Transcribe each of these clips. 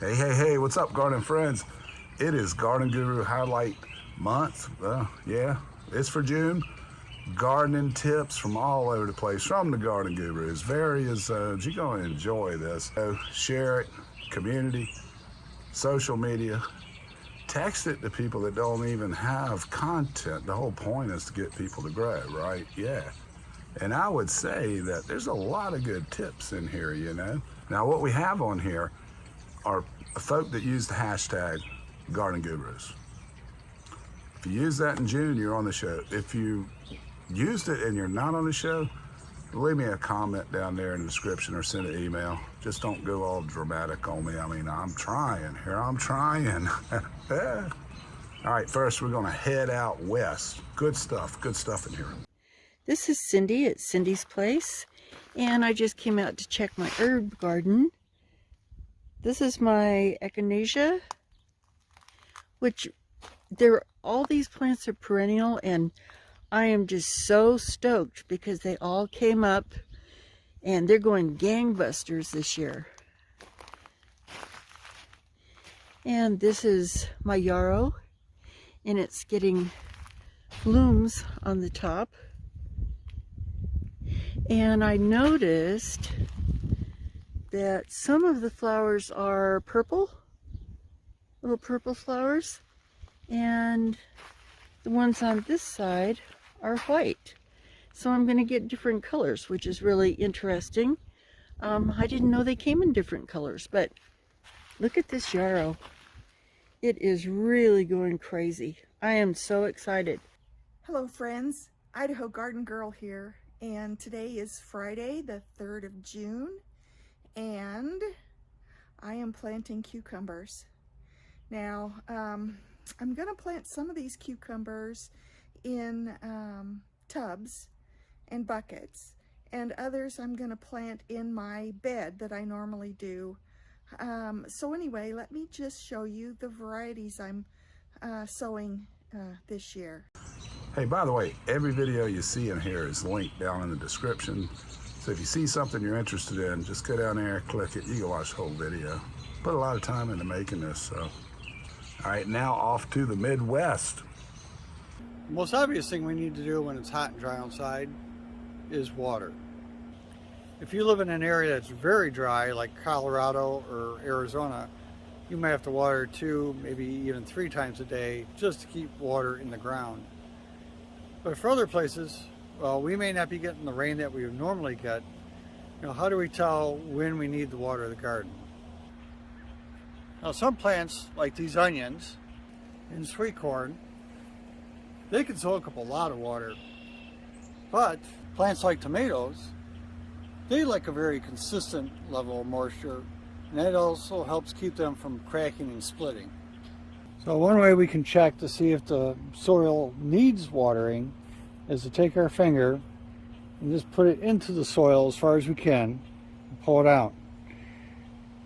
Hey, what's up, garden friends? It is Garden Guru Highlight Month. Yeah, it's for June. Gardening tips from all over the place from the Garden Gurus. Various, you're going to enjoy this. So share it, community, social media. Text it to people that don't even have content. The whole point is to get people to grow, right? Yeah. And I would say that there's a lot of good tips in here, you know. Now, what we have on here are folk that use the hashtag Garden Gurus. If you use that in June, you're on the show. If you used it and you're not on the show, leave me a comment down there in the description or send an email. Just don't go all dramatic on me. I mean, I'm trying here. I'm trying. All right, first we're going to head out west. Good stuff in here. This is Cindy at Cindy's Place, and I just came out to check my herb garden. This is my echinacea, which all these plants are perennial, and I am just so stoked because they all came up and they're going gangbusters this year. And this is my yarrow, and it's getting blooms on the top. And I noticed that some of the flowers are purple, little purple flowers, and the ones on this side are white. So I'm going to get different colors, which is really interesting. I didn't know they came in different colors, but look at this yarrow. It is really going crazy. I am so excited. Hello friends, Idaho Garden Girl here, and today is Friday the 3rd of June, and I am planting cucumbers. Now, I'm going to plant some of these cucumbers in tubs and buckets, and others I'm going to plant in my bed that I normally do. So anyway, let me just show you the varieties I'm sowing this year. Hey, by the way, every video you see in here is linked down in the description. So if you see something you're interested in, just go down there, click it, you can watch the whole video. Put a lot of time into making this, so. All right, now off to the Midwest. The most obvious thing we need to do when it's hot and dry outside is water. If you live in an area that's very dry, like Colorado or Arizona, you might have to water 2, maybe even 3 times a day just to keep water in the ground. But for other places, well, we may not be getting the rain that we would normally get. You know, how do we tell when we need to water the garden? Now, some plants, like these onions and sweet corn, they can soak up a lot of water. But plants like tomatoes, they like a very consistent level of moisture, and that also helps keep them from cracking and splitting. So one way we can check to see if the soil needs watering is to take our finger and just put it into the soil as far as we can and pull it out.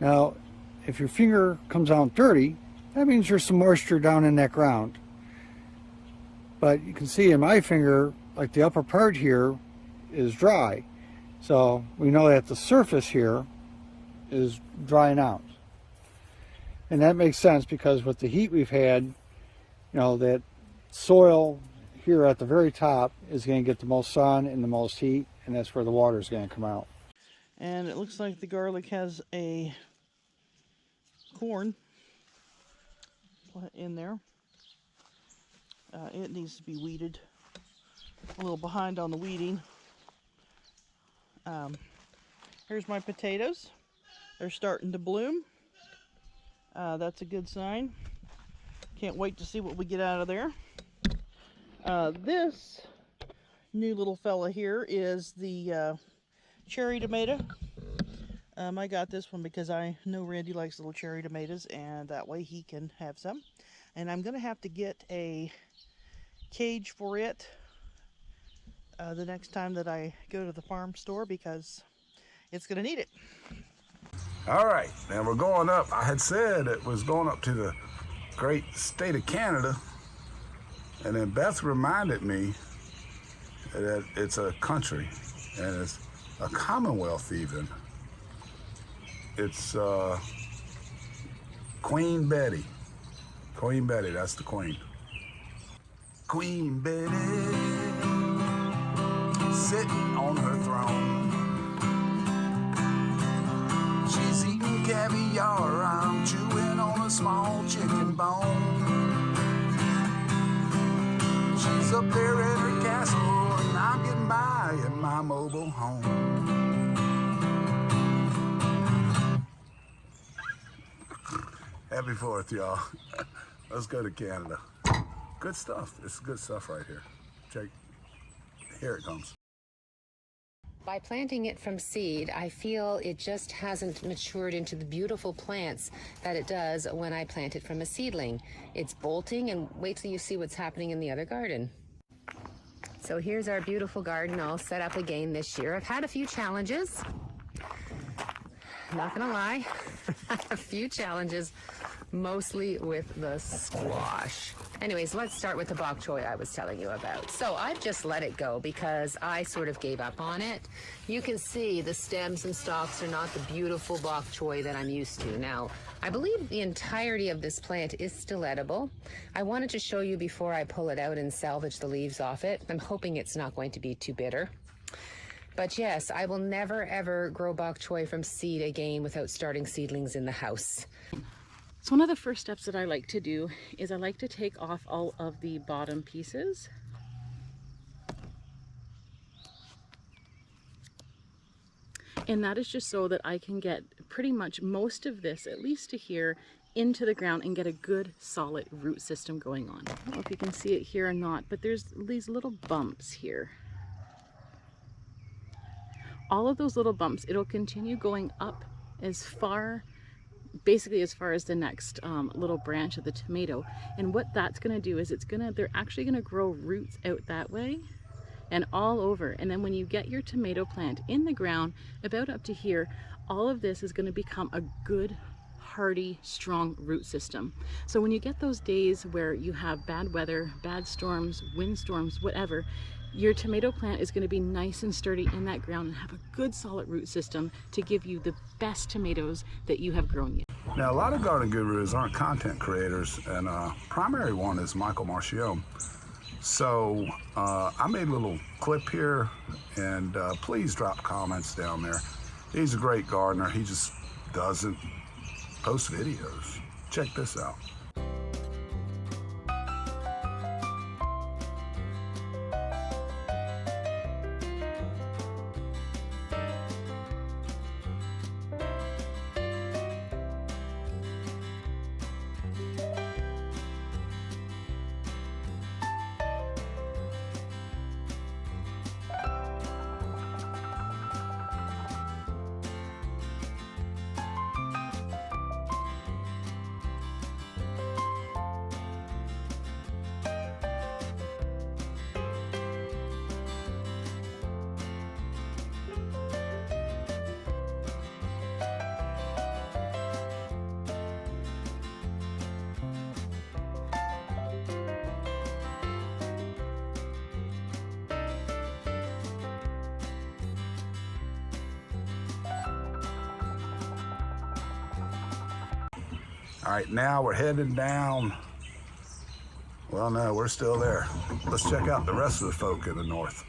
Now, if your finger comes out dirty, that means there's some moisture down in that ground. But you can see in my finger, like the upper part here is dry. So we know that the surface here is drying out. And that makes sense because with the heat we've had, you know, that soil here at the very top is going to get the most sun and the most heat, and that's where the water is going to come out. And it looks like the garlic has a corn in there. It needs to be weeded. A little behind on the weeding. Here's my potatoes. They're starting to bloom. That's a good sign. Can't wait to see what we get out of there. This new little fella here is the cherry tomato. I got this one because I know Randy likes little cherry tomatoes, and that way he can have some. And I'm going to have to get a cage for it the next time that I go to the farm store because it's going to need it. All right, now we're going up. I had said it was going up to the great state of Canada, and then Beth reminded me that it's a country, and it's a commonwealth even. It's Queen Betty. Queen Betty, that's the queen. Queen Betty, sitting on her throne. She's eating caviar, I'm chewing on a small chicken bone. She's up there at her castle, and I'm getting by in my mobile home. Happy 4th, y'all. Let's go to Canada. Good stuff. It's good stuff right here. Check. Here it comes. By planting it from seed, I feel it just hasn't matured into the beautiful plants that it does when I plant it from a seedling. It's bolting, and wait till you see what's happening in the other garden. So here's our beautiful garden all set up again this year. I've had a few challenges. Not gonna lie, a few challenges, mostly with the squash. Anyways, let's start with the bok choy I was telling you about. So I've just let it go because I sort of gave up on it. You can see the stems and stalks are not the beautiful bok choy that I'm used to. Now, I believe the entirety of this plant is still edible. I wanted to show you before I pull it out and salvage the leaves off it. I'm hoping it's not going to be too bitter. But yes, I will never ever grow bok choy from seed again without starting seedlings in the house. So one of the first steps that I like to do is I like to take off all of the bottom pieces. And that is just so that I can get pretty much most of this, at least to here, into the ground and get a good solid root system going on. I don't know if you can see it here or not, but there's these little bumps here. All of those little bumps, it'll continue going up as far, basically as far as the next little branch of the tomato. And what that's gonna do is they're actually gonna grow roots out that way and all over. And then when you get your tomato plant in the ground, about up to here, all of this is gonna become a good, hardy, strong root system. So when you get those days where you have bad weather, bad storms, windstorms, whatever, your tomato plant is going to be nice and sturdy in that ground and have a good solid root system to give you the best tomatoes that you have grown yet. Now, a lot of garden gurus aren't content creators, and primary one is Michael Marchione. So I made a little clip here, and please drop comments down there. He's a great gardener. He just doesn't post videos. Check this out. All right, now we're heading down. Well, no, we're still there. Let's check out the rest of the folk in the north.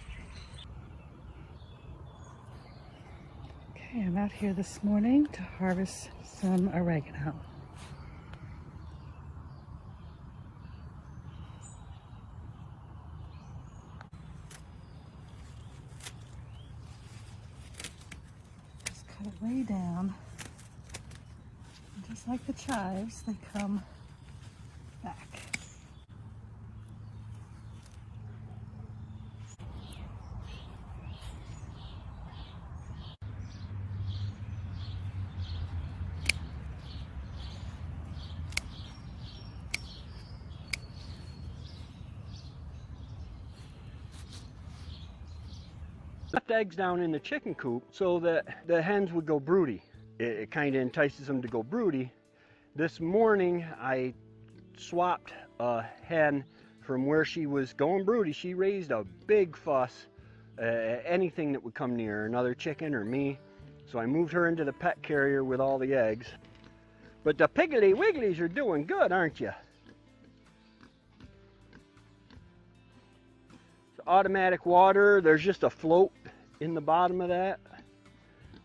Okay, I'm out here this morning to harvest some oregano. Just cut it way down. Just like the chives, they come back. Left eggs down in the chicken coop so that the hens would go broody. It kind of entices them to go broody. This morning I swapped a hen from where she was going broody. She raised a big fuss, anything that would come near, another chicken or me. So I moved her into the pet carrier with all the eggs. But the Piggly Wigglies are doing good, aren't you? It's automatic water. There's just a float in the bottom of that.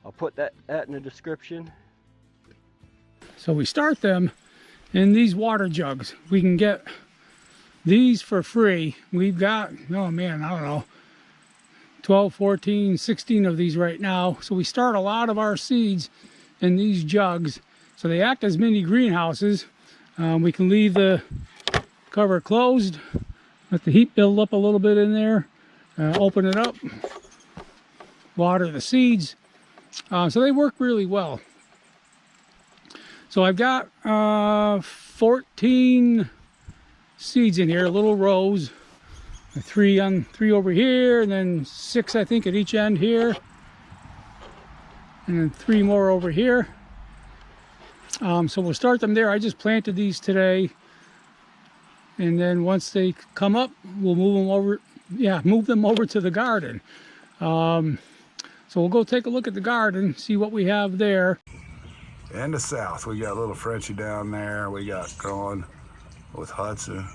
I'll put that in the description. So we start them in these water jugs. We can get these for free. We've got, oh man, I don't know, 12, 14, 16 of these right now. So we start a lot of our seeds in these jugs. So they act as mini greenhouses. We can leave the cover closed, let the heat build up a little bit in there, open it up, water the seeds. So they work really well. So I've got 14 seeds in here, little rows. Three over here, and then 6 I think at each end here, and then 3 more over here. So we'll start them there. I just planted these today, and then once they come up, we'll move them over. Yeah, move them over to the garden. So we'll go take a look at the garden, see what we have there. In the south, we got little Frenchie down there. We got growing with Hudson,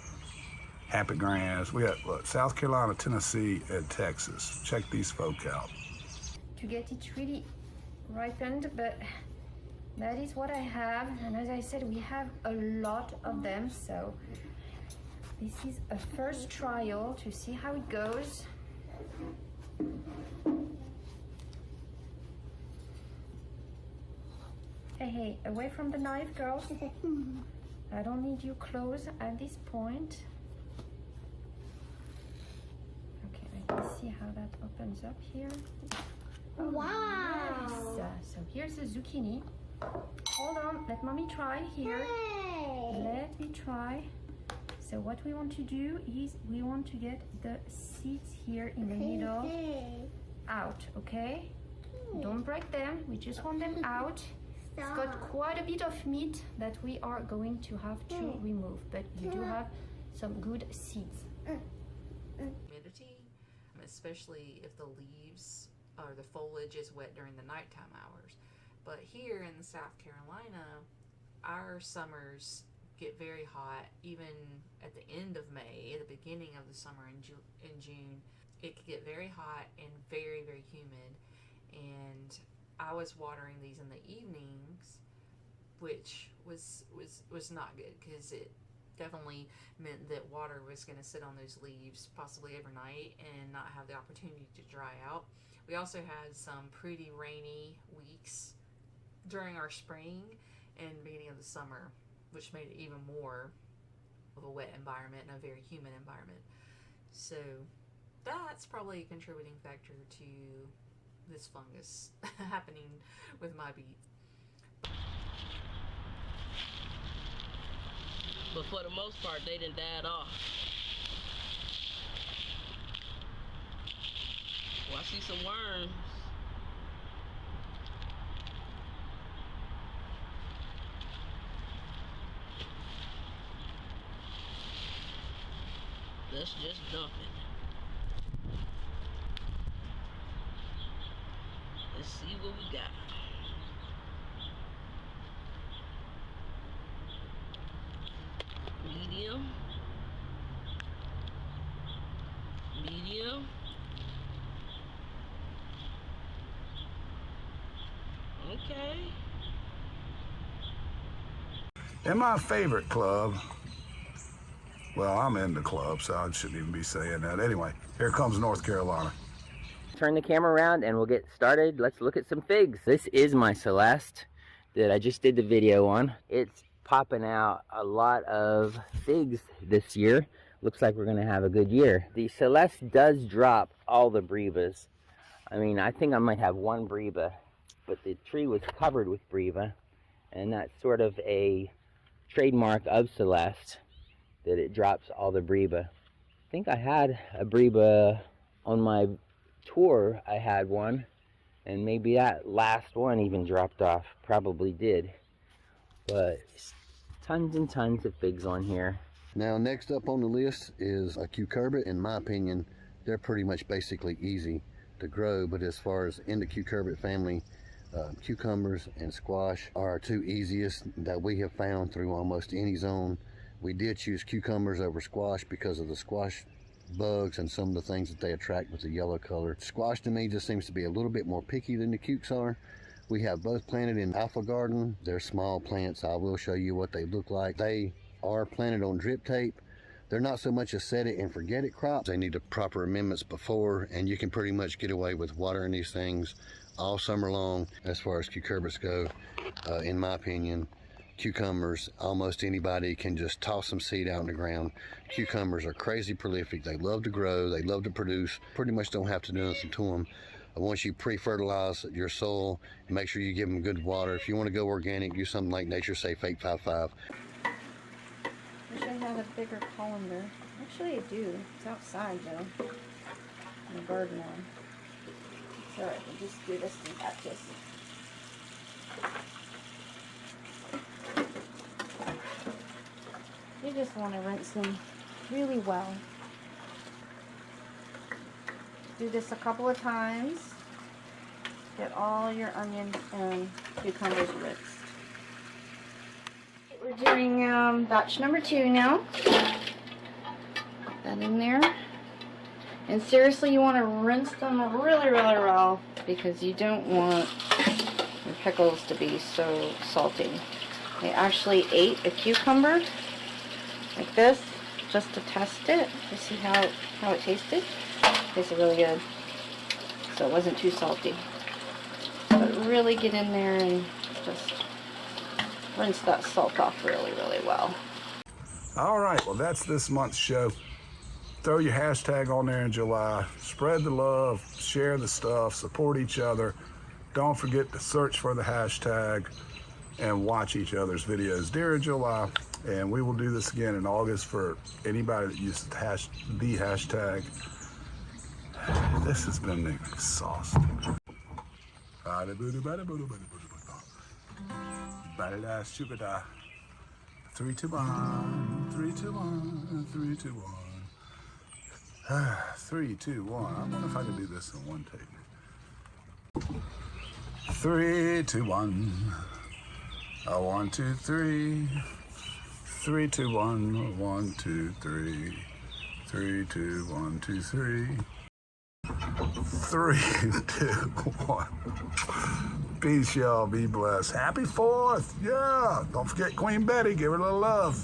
Happy Grands. We got South Carolina, Tennessee, and Texas. Check these folk out. To get it really ripened, but that is what I have. And as I said, we have a lot of them. So this is a first trial to see how it goes. Hey, away from the knife, girls. I don't need you close at this point. Okay, I can see how that opens up here. Oh, wow! Nice. So here's the zucchini. Hold on, let mommy try here. Hey. Let me try. So what we want to do is we want to get the seeds here in the middle out, okay? Don't break them, we just want them out. It's got quite a bit of meat that we are going to have to remove, but you do have some good seeds. Humidity, especially if the leaves or the foliage is wet during the nighttime hours. But here in South Carolina, our summers get very hot. Even at the end of May, at the beginning of the summer in June, it could get very hot and very, very humid. And I was watering these in the evenings, which was not good, because it definitely meant that water was going to sit on those leaves possibly overnight and not have the opportunity to dry out. We also had some pretty rainy weeks during our spring and beginning of the summer, which made it even more of a wet environment and a very humid environment. So that's probably a contributing factor to this fungus happening with my beets. But for the most part, they done died off. Oh, I see some worms. Let's just dump it. Let's see what we got. Medium. Medium. Okay. In my favorite club, well, I'm in the club, so I shouldn't even be saying that. Anyway, here comes North Carolina. Turn the camera around and we'll get started. Let's look at some figs. This is my Celeste that I just did the video on. It's popping out a lot of figs this year. Looks like we're gonna have a good year. The Celeste does drop all the brevas. I mean, I think I might have one breva, but the tree was covered with breva, and that's sort of a trademark of Celeste, that it drops all the breva. I think I had a breva on my tour. I had one, and maybe that last one even dropped off. Probably did. But tons and tons of figs on here. Now next up on the list is a cucurbit. In my opinion, they're pretty much basically easy to grow, but as far as in the cucurbit family, Cucumbers and squash are our two easiest that we have found through almost any zone. We did choose cucumbers over squash because of the squash bugs and some of the things that they attract with the yellow color. Squash to me just seems to be a little bit more picky than the cukes are. We have both planted in Alpha Garden. They're small plants. I will show you what they look like. They are planted on drip tape. They're not so much a set it and forget it crop. They need the proper amendments before, and you can pretty much get away with watering these things all summer long as far as cucurbits go. In my opinion, cucumbers, almost anybody can just toss some seed out in the ground. Cucumbers are crazy prolific. They love to grow. They love to produce. Pretty much don't have to do anything to them. Once you pre-fertilize your soil, make sure you give them good water. If you want to go organic, do something like Nature Safe 855. Wish I had a bigger colander. Actually, I do. It's outside though, in the garden one. It's alright, we'll just do this in batches. You just want to rinse them really well. Do this a couple of times. Get all your onions and cucumbers rinsed. We're doing batch number 2 now. Put that in there. And seriously, you want to rinse them really, really well because you don't want your pickles to be so salty. I actually ate a cucumber like this just to test it to see how it tasted. It tasted really good. So it wasn't too salty. But really get in there and just rinse that salt off really, really well. All right, well, that's this month's show. Throw your hashtag on there in July. Spread the love, share the stuff, support each other. Don't forget to search for the hashtag and watch each other's videos during July. And we will do this again in August for anybody that uses the hashtag. This has been exhausting. 3, 2, 1, 3, 2, 1, 3, 2, 1. 3, 2, 1. I wonder if I can do this in one take. 3, 2, 1. 1, 2, 3. 3, 2, 1. 1, 2, 3. 3, 2, 1, 2, 3. 3, 2, 1. Peace, y'all. Be blessed. Happy 4th. Yeah. Don't forget Queen Betty. Give her a little love.